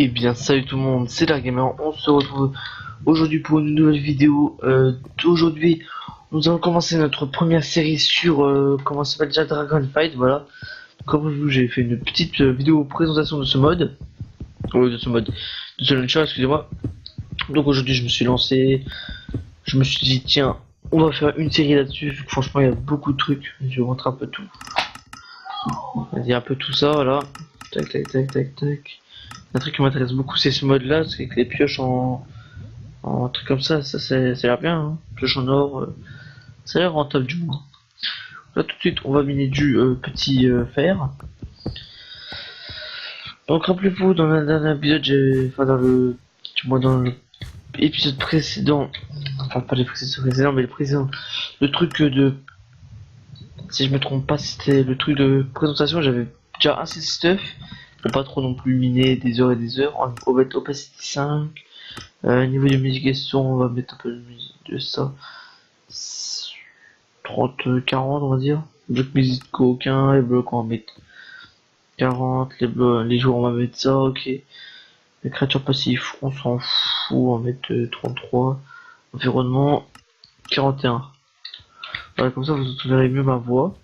Eh bien salut tout le monde, c'est Dargamer, on se retrouve aujourd'hui pour une nouvelle vidéo. Aujourd'hui nous allons commencer notre première série sur comment ça s'appelle déjà, Dragon Fight. Voilà, comme vous j'ai fait une petite vidéo présentation de ce mode, de ce launcher, excusez-moi. Donc aujourd'hui je me suis lancé, je me suis dit tiens, on va faire une série là-dessus, vu que franchement il y a beaucoup de trucs. Je vais vous montrer un peu tout, il y a un peu tout ça, voilà. Tac tac tac tac tac. Un truc qui m'intéresse beaucoup, c'est ce mode là, c'est que les pioches en truc comme ça a l'air bien, hein. Pioche en or, ça a l'air rentable du moins. Là tout de suite on va miner du petit fer. Donc rappelez-vous, dans le dernier épisode, enfin dans l'épisode précédent, enfin pas l'épisode précédent mais le précédent, le truc de, si je me trompe pas, c'était le truc de présentation, j'avais déjà assez de stuff, pour pas trop non plus miner des heures et des heures. On va mettre opacity 5. Niveau de musique son, on va mettre un peu de musique de ça. 30, 40 on va dire. Bloc musique aucun, les blocs on va mettre 40, les jours on va mettre ça, ok. Les créatures passives, on s'en fout, on va mettre 33. Environnement 41. Voilà, comme ça vous verrez mieux ma voix.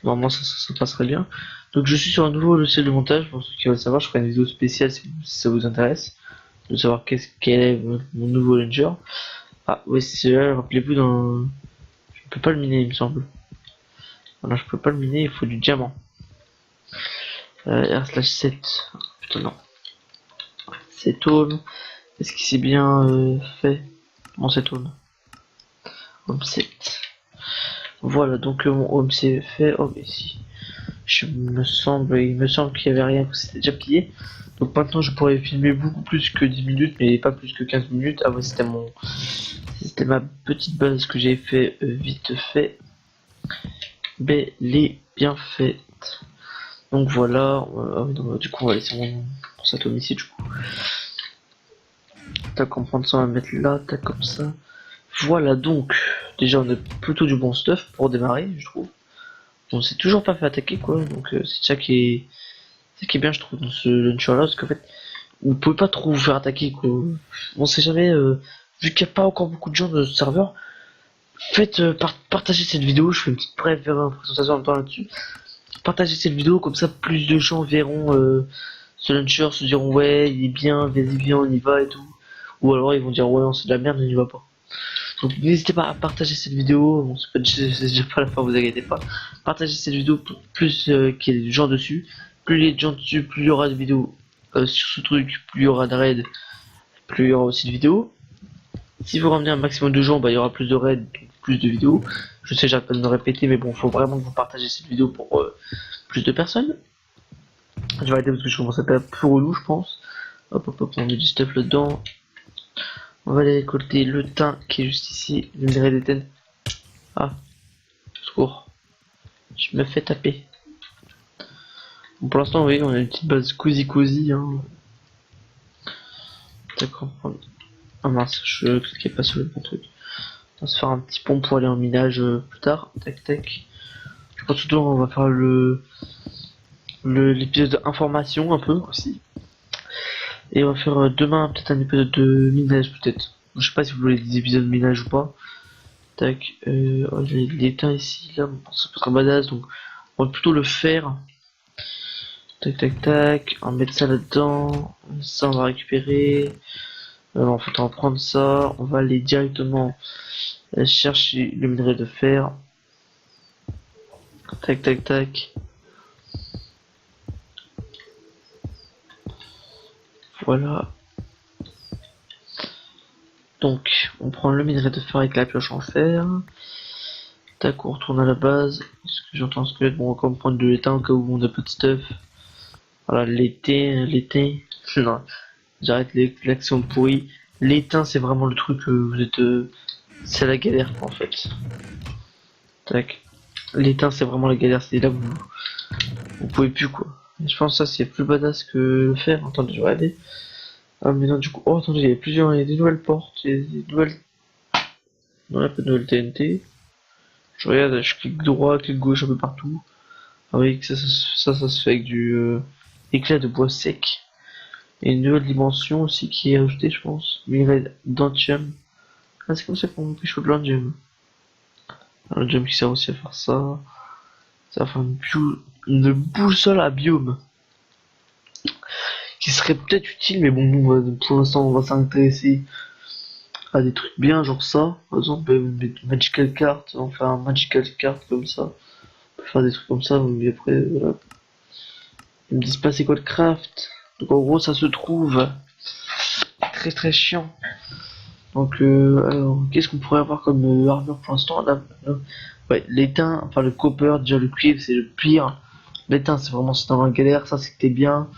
Normalement ça passerait bien. Donc je suis sur un nouveau logiciel de montage, pour ceux qui veulent savoir, je ferai une vidéo spéciale si ça vous intéresse. De savoir quel est mon nouveau launcher. Ah ouais, c'est là, rappelez-vous, je peux pas le miner il me semble. Voilà, je peux pas le miner, il faut du diamant. R/7. Putain non. C'est home. Est-ce qu'il s'est bien fait? Bon c'est home. Home 7. Voilà, donc mon home c'est fait. Oh mais si. Il me semble qu'il y avait rien, que c'était déjà plié. Donc maintenant je pourrais filmer beaucoup plus que 10 minutes, mais pas plus que 15 minutes. Ah ouais, c'était ma petite base que j'ai fait vite fait. Mais les bien faite. Donc voilà, du coup on va laisser pour cet homme ici du coup. Tac, on prend ça, on va mettre là, tac comme ça. Voilà, donc déjà on a plutôt du bon stuff pour démarrer, je trouve. On s'est toujours pas fait attaquer quoi, donc c'est ça qui est bien, je trouve, dans ce launcher là, parce qu'en fait vous pouvez pas trop vous faire attaquer quoi. On sait jamais, vu qu'il n'y a pas encore beaucoup de gens de ce serveur, faites partager cette vidéo. Je fais une petite brève présentation en même temps là-dessus. Partagez cette vidéo, comme ça plus de gens verront ce launcher, se diront ouais il est bien, vas-y viens on y va et tout. Ou alors ils vont dire ouais non c'est de la merde, on n'y va pas. Donc n'hésitez pas à partager cette vidéo, bon, c'est déjà pas la fin, vous inquiétez pas. Partagez cette vidéo pour plus qu'il y ait des gens dessus. Plus il y a de gens dessus, plus il y aura de vidéos sur ce truc, plus il y aura de raids, plus il y aura aussi de vidéos. Si vous ramenez un maximum de gens, bah il y aura plus de raids, plus de vidéos. Je sais, j'arrête pas de me répéter, mais bon, faut vraiment que vous partagez cette vidéo pour plus de personnes. Je vais arrêter parce que je commence à être un peu relou, je pense. Hop, hop, hop, on met du stuff là-dedans. On va aller récolter le thym qui est juste ici, le minerai d'éthène. Ah, secours. Je me fais taper. Bon, pour l'instant, vous voyez, on a une petite base cosy, hein. D'accord. Ah mince, je cliquais pas sur le bon truc. On va se faire un petit pont pour aller en minage plus tard. Tac, tac. Je pense que on va faire l'épisode information un peu aussi. Et on va faire demain peut-être un épisode de minage peut-être. Je sais pas si vous voulez des épisodes de minage ou pas. Tac, oh, j'ai l'éteint ici, là, c'est pas très badass, donc on va plutôt le faire. Tac tac tac, on va mettre ça là-dedans. Ça on va récupérer. En fait on va prendre ça, on va aller directement chercher le minerai de fer. Tac tac tac. Voilà. Donc, on prend le minerai de fer avec la pioche en fer. Tac, on retourne à la base. Est-ce que j'entends un squelette? Bon, on va quand même prendre de l'étain au cas où on a pas de stuff. Voilà, l'étain. Non, j'arrête l'action pourrie. L'étain, c'est vraiment le truc que vous êtes. C'est la galère en fait. Tac. L'étain, c'est vraiment la galère. C'est là où vous pouvez plus quoi. Je pense que ça, c'est plus badass que le fer. Attendez, je vais regarder. Ah, mais non, du coup. Oh, attendez, il y a des nouvelles portes. Il y a des nouvelles. Non, il y a pas de nouvelles TNT. Je regarde, je clique droit, clic gauche un peu partout. Ah oui, ça se fait avec du éclat de bois sec. Et une nouvelle dimension aussi qui est ajoutée, je pense. Minerai d'Antium. Ah, c'est comme ça qu'on peut chaud de l'Antium. Un Antium qui sert aussi à faire ça. Ça va faire une boussole à biome. Qui serait peut-être utile, mais bon, nous, pour l'instant, on va s'intéresser à des trucs bien, genre ça. Par exemple, Magical Card, on va faire un Magical Card comme ça. On peut faire des trucs comme ça, mais après, voilà. Ils me disent pas c'est quoi le craft. Donc en gros, ça se trouve très très chiant. Donc, alors, qu'est-ce qu'on pourrait avoir comme armure pour l'instant là, ouais, l'étain, enfin le copper, déjà le cuivre, c'est le pire. L'étain, c'est vraiment si t'es dans la galère, ça c'est que t'es bien.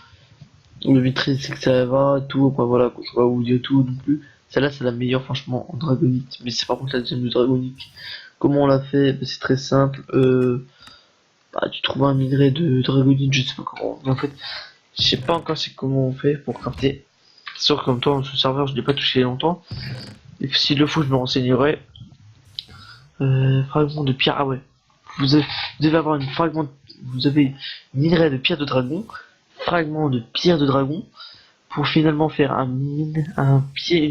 Le vitrier, c'est que ça va, tout, quoi, voilà, quoi, je vais pas vous dire tout non plus. Celle-là, c'est la meilleure, franchement, en dragonite. Mais c'est par contre la deuxième de dragonique. Comment on l'a fait? Bah, c'est très simple. Bah, tu trouves un minerai de dragonite, je sais pas comment. Mais en fait, je sais pas encore c'est comment on fait pour crafter. C'est sûr, comme toi, ce serveur, je l'ai pas touché longtemps. Et s'il le faut, je me renseignerai. Fragment de pierre, ah ouais. Vous devez avoir une fragment, vous avez minerai de pierre de dragon, fragment de pierre de dragon, pour finalement faire une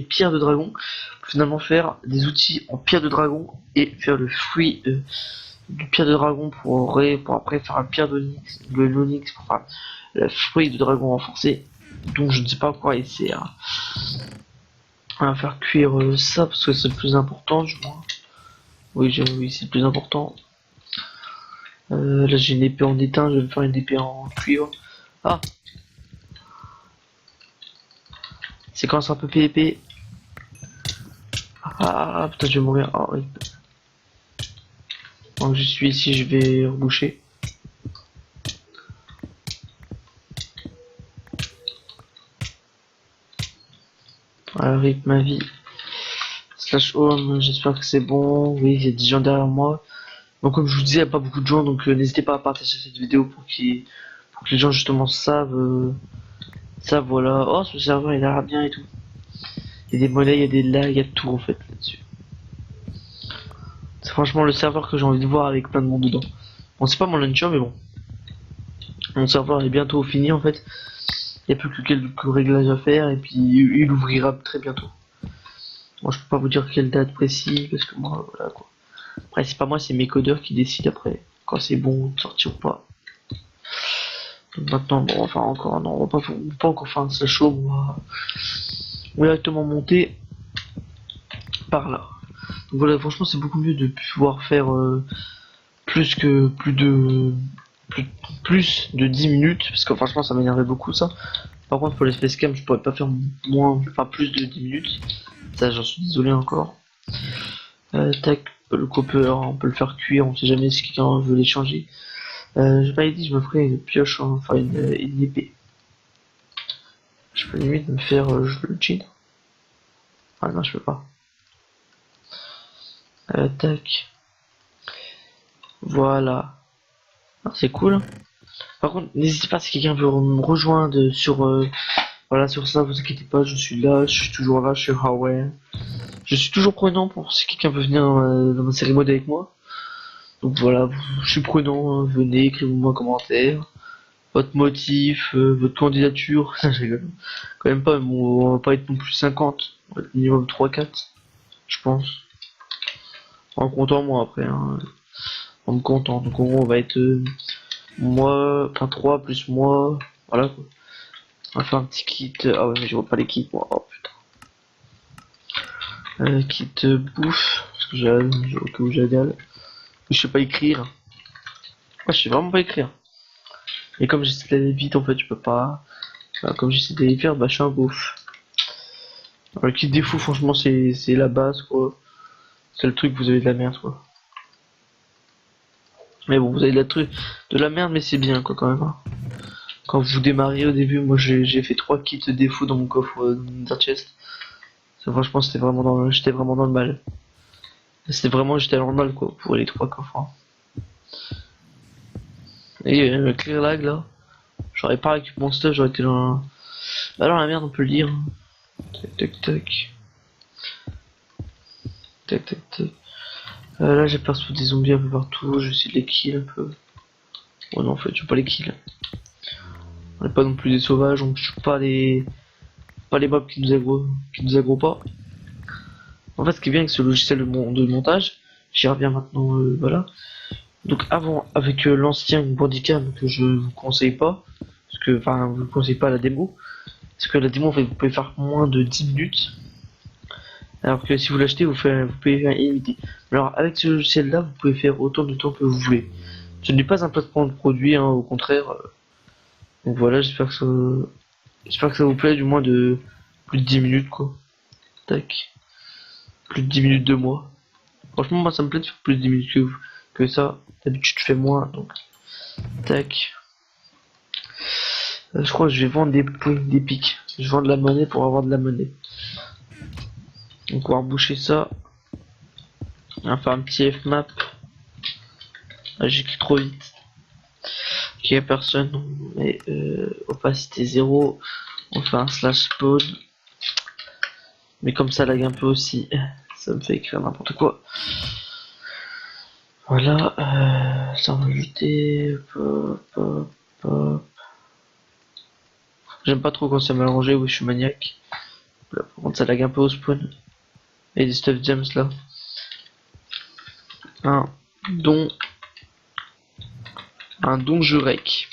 pierre de dragon, pour finalement faire des outils en pierre de dragon et faire le fruit du pierre de dragon pour après faire un pierre d'onyx, de l'onyx pour faire le fruit de dragon renforcé. Donc je ne sais pas quoi il sert. On va faire cuire ça parce que c'est le plus important, je crois. Oui, oui, c'est le plus important. Là j'ai une épée en étain, je vais me faire une épée en cuivre. Ah, séquence un peu PVP. Ah putain, je vais mourir. Ah oui. Donc je suis ici, je vais reboucher. Avec ma vie. Slash home, j'espère que c'est bon. Oui, il y a 10 gens derrière moi. Donc comme je vous disais, il n'y a pas beaucoup de gens, donc n'hésitez pas à partager cette vidéo pour que les gens justement savent. Ça voilà. Oh, ce serveur il a l'air bien et tout. Il y a des mollets, il y a des lags, il y a tout en fait là-dessus. C'est franchement le serveur que j'ai envie de voir avec plein de monde dedans. Bon, c'est pas mon launcher, mais bon. Mon serveur est bientôt fini en fait. Il n'y a plus que quelques réglages à faire et puis il ouvrira très bientôt. Moi je peux pas vous dire quelle date précise parce que moi voilà quoi. Après c'est pas moi, c'est mes codeurs qui décident après quand c'est bon de sortir ou pas. Donc maintenant bon enfin encore non, on va pas encore faire un slash home, on va directement monter par là. Donc voilà, franchement c'est beaucoup mieux de pouvoir faire plus de 10 minutes parce que franchement ça m'énervait beaucoup ça. Par contre pour les facecam je pourrais pas faire plus de 10 minutes. Ça j'en suis désolé encore. Tac, le copper, on peut le faire cuire, on sait jamais si quelqu'un veut l'échanger. J'ai pas dit je me ferai une pioche, enfin une épée. Je peux limite me faire le jean. Ah non je peux pas. Tac. Voilà. Ah, c'est cool. Par contre, n'hésitez pas si quelqu'un veut me rejoindre sur voilà sur ça, vous inquiétez pas, je suis là, je suis toujours là, je suis Huawei. Je suis toujours prenant pour si quelqu'un veut venir dans ma série mode avec moi. Donc voilà, je suis prenant, hein, venez, écrivez-moi un commentaire, votre motif, votre candidature, je rigole. Quand même pas, on va pas être non plus 50, on va être minimum 3-4, je pense. En comptant moi après, hein. En me comptant, donc en gros on va être moi, enfin 3 plus moi, voilà quoi. On va faire un petit kit, ah ouais mais je vois pas les kits moi, oh putain. Kit bouffe, parce que j'ai au cas où j'ai la dalle. Je sais pas écrire. Ouais, je sais vraiment pas écrire. Et comme j'essaie d'aller vite, en fait, je peux pas. Enfin, comme j'essaie d'aller vite, bah, je suis un beauf. Alors, le kit des fous, franchement, c'est la base, quoi. C'est le truc, vous avez de la merde, quoi. Mais bon, vous avez de la merde, mais c'est bien, quoi, quand même. Hein. Quand vous démarrez au début, moi, j'ai fait 3 kits défauts dans mon coffre d'Archest. Ça, franchement, j'étais vraiment dans le mal. C'était vraiment, j'étais dans le mal, quoi, pour les 3 coffres. Hein. Et le clear lag, là. J'aurais pas récupéré mon stuff, j'aurais été dans la merde, on peut le dire. Tac tac tac. Tac tac tac. Là j'aperçois des zombies un peu partout, je vais essayer de les kill un peu. Oh non en fait je veux pas les kill. On n'est pas non plus des sauvages, on tue pas les pas les mobs qui nous aggroent pas. En fait, ce qui est bien avec ce logiciel de montage, j'y reviens maintenant, voilà. Donc avant, avec l'ancien Bandicam que je vous conseille pas, parce que, enfin, je vous conseille pas la démo, parce que la démo, en fait, vous pouvez faire moins de 10 minutes, alors que si vous l'achetez, vous pouvez faire illimité. Alors avec ce logiciel-là, vous pouvez faire autant de temps que vous voulez. Ce n'est pas un placement de produit, hein, au contraire. Donc voilà, j'espère que ça vous plaît, du moins de plus de 10 minutes, quoi. Tac. Plus de 10 minutes de moi. Franchement, moi, ça me plaît de faire plus de 10 minutes que ça. D'habitude, je fais moins, donc. Tac. Je crois que je vais vendre des pics. Je vends de la monnaie pour avoir de la monnaie. Donc, on va reboucher ça. On va faire un petit Fmap. Ah, j'écris trop vite. Ok, personne. Mais opacité 0. On fait un slash spawn. Mais comme ça lag un peu aussi. Ça me fait écrire n'importe quoi. Voilà. Ça va ajouter. J'aime pas trop quand c'est mal rangé. Oui, je suis maniaque. Là, par contre, ça lag un peu au spawn. Et des stuff gems là. Un don. Un don jurek.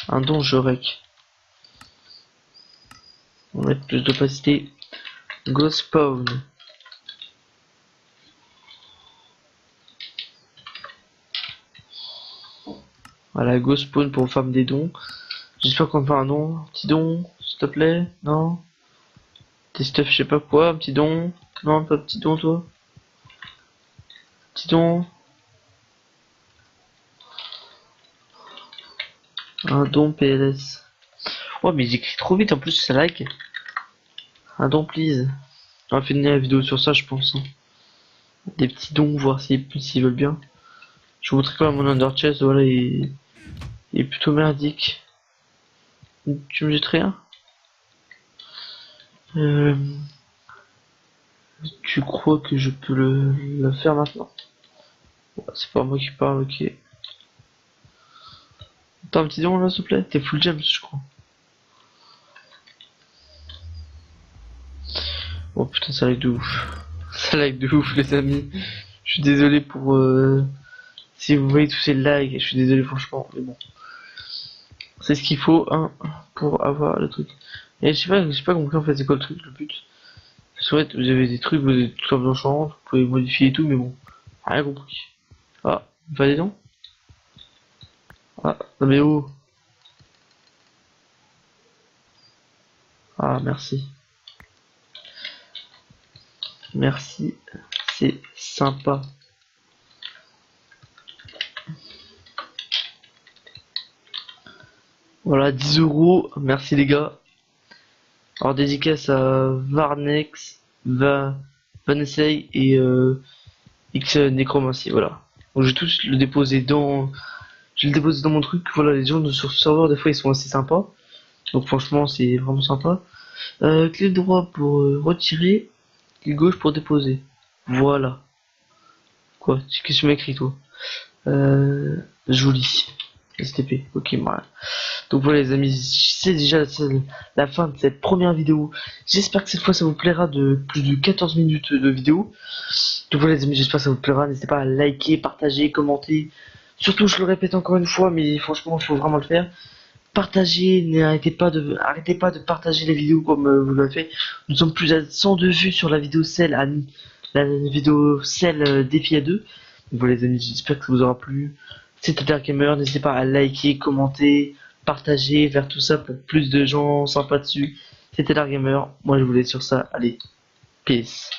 Un don jurek. On va mettre plus d'opacité. Go spawn. Voilà, go spawn pour femme des dons. J'espère qu'on fait un don. Petit don, s'il te plaît. Non. Des stuff, je sais pas quoi. Un petit don. Non, pas petit don, toi. Petit don. Un don PLS. Ouais, mais j'écris trop vite en plus, ça lag. Un don, please. On va finir la vidéo sur ça, je pense. Hein. Des petits dons, voir s'ils veulent bien. Je vous montrer quand même mon under chest. Voilà, il est plutôt merdique. Tu me jettes rien? Tu crois que je peux le faire maintenant? Ouais, c'est pas moi qui parle, ok. T'as un petit don là, s'il te plaît? T'es full gems, je crois. Oh putain, ça lag de ouf. Ça lag de ouf, les amis. Je suis désolé pour si vous voyez tous ces lags. Je suis désolé, franchement, mais bon. C'est ce qu'il faut, hein, pour avoir le truc. Et j'ai pas compris en fait, c'est quoi le truc, le but. En fait, vous avez des trucs, vous avez tout sortes d'enchantements, vous pouvez modifier et tout, mais bon. Rien compris. Ah, valez donc. Ah, non mais oh. Ah, merci. Merci, c'est sympa. Voilà, 10 euros, merci les gars. Alors dédicace à Varnex, Vanessay et X Necromancy, voilà. Donc je vais tous le déposer je le dépose dans mon truc. Voilà, les gens sur ce serveur des fois ils sont assez sympas. Donc franchement c'est vraiment sympa. Clic droit pour retirer, clic gauche pour déposer. Voilà. Quoi? Qu'est-ce que tu m'as écrit toi? Joli. STP. Ok, voilà. Donc voilà les amis, c'est déjà la fin de cette première vidéo. J'espère que cette fois ça vous plaira de plus de 14 minutes de vidéo. Donc voilà les amis, j'espère que ça vous plaira. N'hésitez pas à liker, partager, commenter. Surtout je le répète encore une fois, mais franchement il faut vraiment le faire. Partagez, arrêtez pas de partager les vidéos comme vous l'avez fait. Nous sommes plus à 102 vues sur la vidéo celle défi à 2. Donc voilà les amis, j'espère que ça vous aura plu. C'était Dark Gamer, n'hésitez pas à liker, commenter, partager, vers tout ça pour plus de gens sympas dessus. C'était Dark Gamer, moi je vous laisse sur ça, allez, peace.